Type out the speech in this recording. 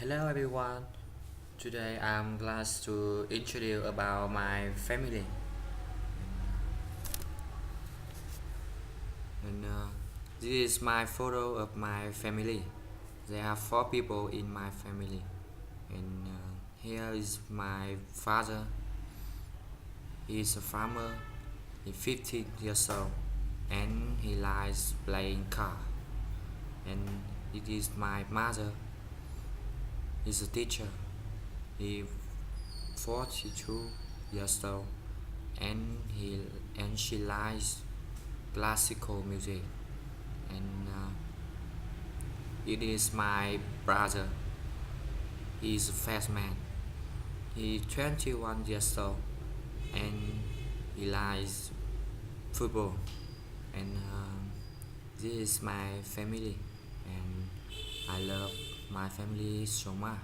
Hello everyone. Today I'm glad to introduce about my family. And this is my photo of my family. There are four people in my family. And here is my father. He is a farmer. He's 50 years old, and he likes playing car. And it is my mother. He's a teacher. He 42 years old, and she likes classical music. And it is my brother. He is a fast man. He 21 years old, and he likes football. And this is my family, and I love my family so much.